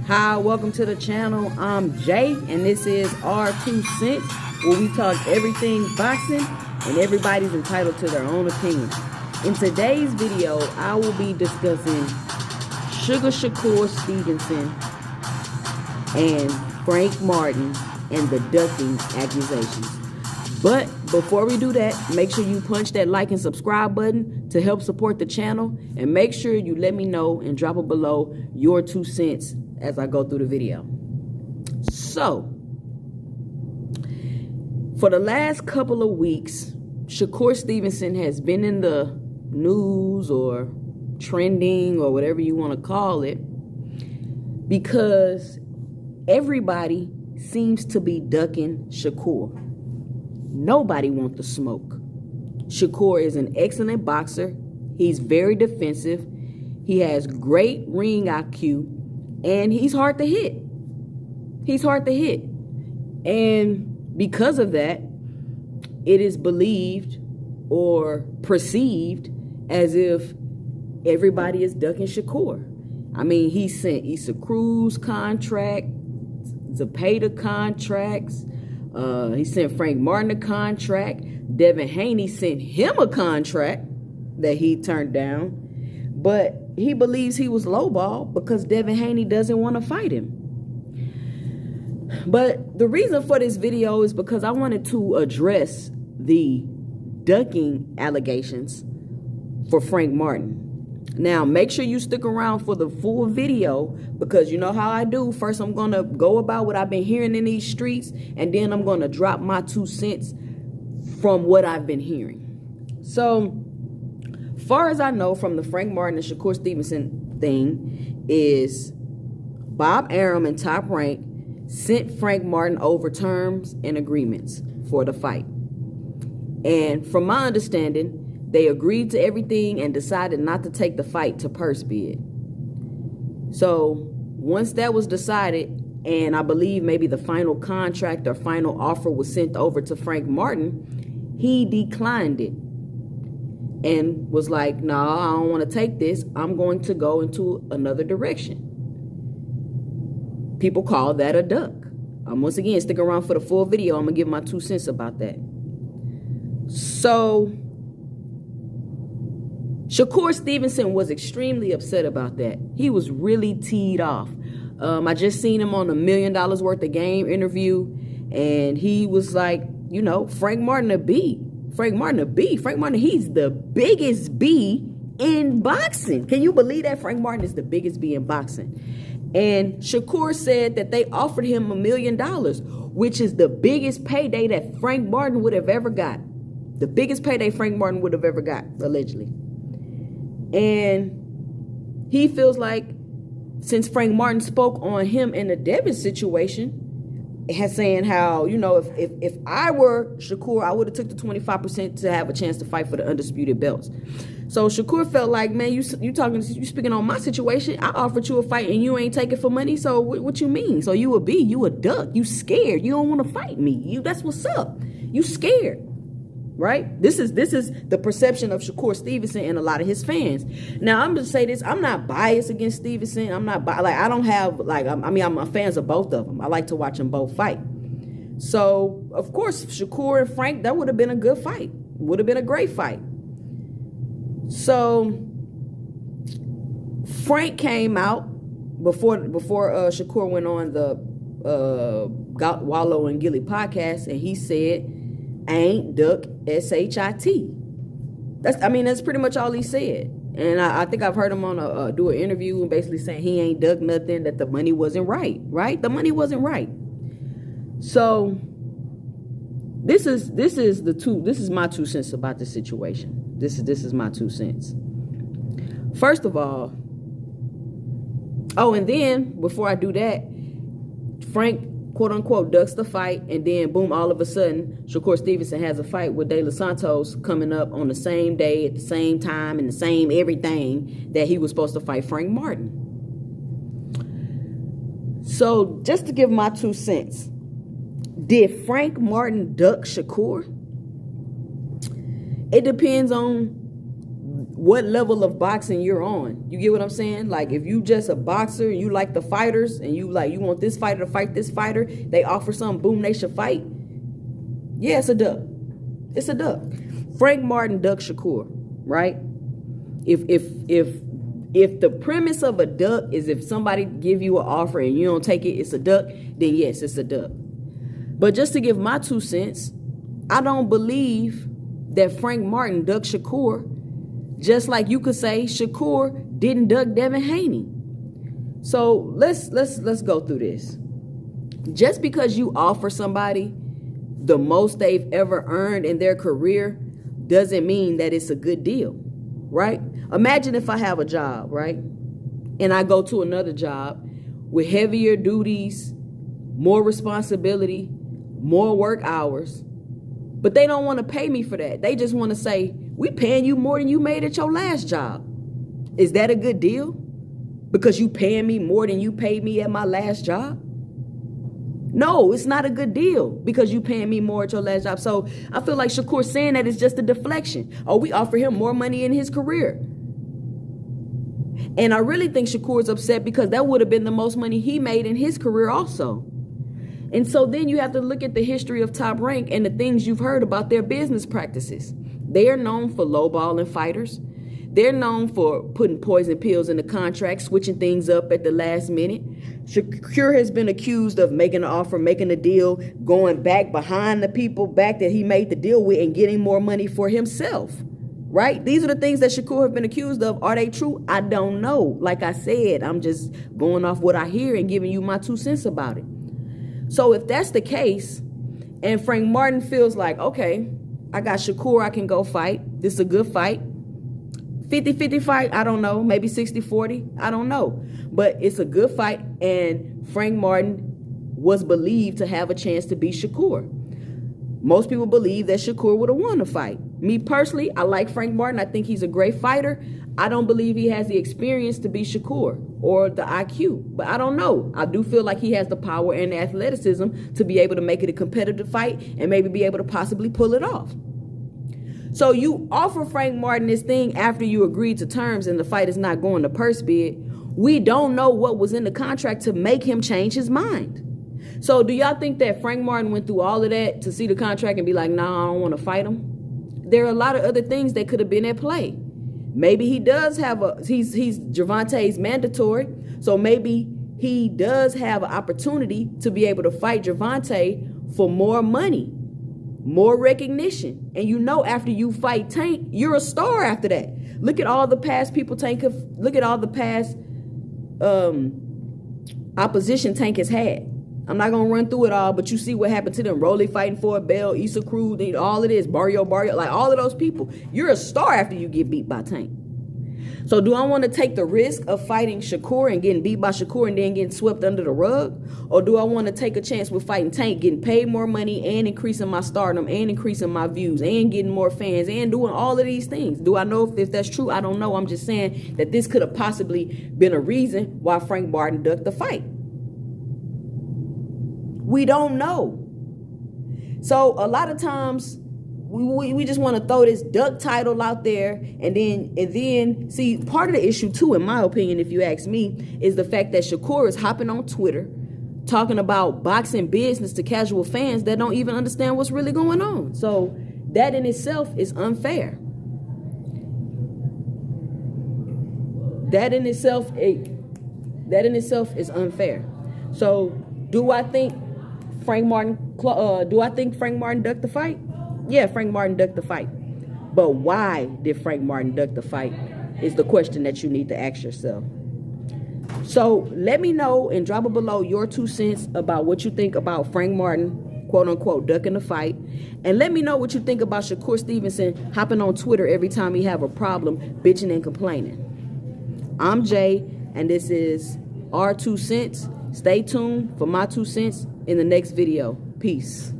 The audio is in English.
Hi, welcome to the channel. I'm Jay, and this is our 2 cents, where we talk everything boxing, and everybody's entitled to their own opinion. In today's video, I will be discussing Shakur Stevenson and Frank Martin and the ducking accusations. But before we do that, make sure you punch that like and subscribe button to help support the channel, and make sure you let me know and drop it below your 2 cents as I go through the video. So, for the last couple of weeks, Shakur Stevenson has been in the news or trending or whatever you want to call it because everybody seems to be ducking Shakur. Nobody wants the smoke. Shakur is an excellent boxer. He's very defensive. He has great ring IQ. And he's hard to hit. He's hard to hit. And because of that, it is believed or perceived as if everybody is ducking Shakur. I mean, he sent Issa Cruz contract, Zapata contracts. He sent Frank Martin a contract. Devin Haney sent him a contract that he turned down. But he believes he was lowballed because Devin Haney doesn't want to fight him. But the reason for this video is because I wanted to address the ducking allegations for Frank Martin. Now, make sure you stick around for the full video because you know how I do. First, I'm going to go about what I've been hearing in these streets, and then I'm going to drop my 2 cents from what I've been hearing. So, far as I know from the Frank Martin and Shakur Stevenson thing is Bob Arum and Top Rank sent Frank Martin over terms and agreements for the fight. And from my understanding, they agreed to everything and decided not to take the fight to purse bid. So once that was decided, and I believe maybe the final contract or final offer was sent over to Frank Martin, he declined it. And was like, no, I don't want to take this. I'm going to go into another direction. People call that a duck. Once again, stick around for the full video. I'm going to give my 2 cents about that. So, Shakur Stevenson was extremely upset about that. He was really teed off. I just seen him on a $1 Million Worth of Game interview. And he was like, you know, Frank Martin a B. Frank Martin, he's the biggest B in boxing. Can you believe that? Frank Martin is the biggest B in boxing. And Shakur said that they offered him $1 million, which is the biggest payday that Frank Martin would have ever got. The biggest payday Frank Martin would have ever got, allegedly. And he feels like since Frank Martin spoke on him in the Devin situation, has saying how, you know, if I were Shakur, I would have took the 25% to have a chance to fight for the undisputed belts. So Shakur felt like, man, you speaking on my situation. I offered you a fight and you ain't taking for money. So what you mean? So you a B, you a duck, you scared. You don't want to fight me. That's what's up. You scared, right? This is the perception of Shakur Stevenson and a lot of his fans. Now I'm gonna say this: I'm not biased against Stevenson. I'm fans of both of them. I like to watch them both fight. So of course, Shakur and Frank, that would have been a good fight. Would have been a great fight. So Frank came out before Shakur went on the Wallow and Gilly podcast, and he said, "Ain't duck S-H-I-T." That's pretty much all he said. And I think I've heard him on do an interview and basically saying he ain't duck nothing, that the money wasn't right. The money wasn't right. So this is my 2 cents about the situation. This is my 2 cents. First of all, and then before I do that, Frank, quote unquote, ducks the fight, and then boom, all of a sudden, Shakur Stevenson has a fight with De Los Santos coming up on the same day, at the same time, and the same everything that he was supposed to fight Frank Martin. So, just to give my 2 cents, did Frank Martin duck Shakur? It depends on what level of boxing you're on. You get what I'm saying? Like, if you just a boxer, you like the fighters, and you want this fighter to fight this fighter, they offer something, boom, they should fight. Yeah, it's a duck. It's a duck. Frank Martin ducked Shakur, right? If the premise of a duck is if somebody give you an offer and you don't take it, it's a duck, then yes, it's a duck. But just to give my 2 cents, I don't believe that Frank Martin ducked Shakur, just like you could say Shakur didn't duck Devin Haney. So let's go through this. Just because you offer somebody the most they've ever earned in their career doesn't mean that it's a good deal, right? Imagine if I have a job, right? And I go to another job with heavier duties, more responsibility, more work hours, but they don't want to pay me for that. They just want to say, we paying you more than you made at your last job. Is that a good deal? Because you paying me more than you paid me at my last job? No, it's not a good deal because you paying me more at your last job. So I feel like Shakur saying that is just a deflection. Oh, we offer him more money in his career. And I really think Shakur's upset because that would have been the most money he made in his career also. And so then you have to look at the history of Top Rank and the things you've heard about their business practices. They are known for lowballing fighters. They're known for putting poison pills in the contract, switching things up at the last minute. Shakur has been accused of making an offer, making a deal, going back behind the people back that he made the deal with and getting more money for himself, right? These are the things that Shakur have been accused of. Are they true? I don't know. Like I said, I'm just going off what I hear and giving you my 2 cents about it. So if that's the case, and Frank Martin feels like, okay, I got Shakur, I can go fight. This is a good fight. 50-50 fight, I don't know. Maybe 60-40, I don't know. But it's a good fight, and Frank Martin was believed to have a chance to beat Shakur. Most people believe that Shakur would have won the fight. Me personally, I like Frank Martin. I think he's a great fighter. I don't believe he has the experience to beat Shakur or the IQ, but I don't know. I do feel like he has the power and the athleticism to be able to make it a competitive fight and maybe be able to possibly pull it off. So you offer Frank Martin this thing after you agreed to terms and the fight is not going to purse bid. We don't know what was in the contract to make him change his mind. So do y'all think that Frank Martin went through all of that to see the contract and be like, nah, I don't want to fight him? There are a lot of other things that could have been at play. Maybe he does have he's Gervonta's mandatory, so maybe he does have an opportunity to be able to fight Gervonta for more money, more recognition. And you know, after you fight Tank, you're a star after that. Look at all the past people look at all the past opposition Tank has had. I'm not going to run through it all, but you see what happened to them. Rolly fighting for a belt, Issa Cruz, all of this, Barrio, like all of those people. You're a star after you get beat by Tank. So do I want to take the risk of fighting Shakur and getting beat by Shakur and then getting swept under the rug? Or do I want to take a chance with fighting Tank, getting paid more money and increasing my stardom and increasing my views and getting more fans and doing all of these things? Do I know if that's true? I don't know. I'm just saying that this could have possibly been a reason why Frank Martin ducked the fight. We don't know. So a lot of times we just want to throw this duck title out there and then see, part of the issue too, in my opinion, if you ask me, is the fact that Shakur is hopping on Twitter talking about boxing business to casual fans that don't even understand what's really going on. So that in itself is unfair. That in itself is unfair. So do I think Frank Martin ducked the fight? Yeah, Frank Martin ducked the fight. But why did Frank Martin duck the fight is the question that you need to ask yourself. So let me know and drop it below your 2 cents about what you think about Frank Martin, quote unquote, ducking the fight. And let me know what you think about Shakur Stevenson hopping on Twitter every time he have a problem, bitching and complaining. I'm Jay, and this is our 2 cents. Stay tuned for my 2 cents in the next video. Peace.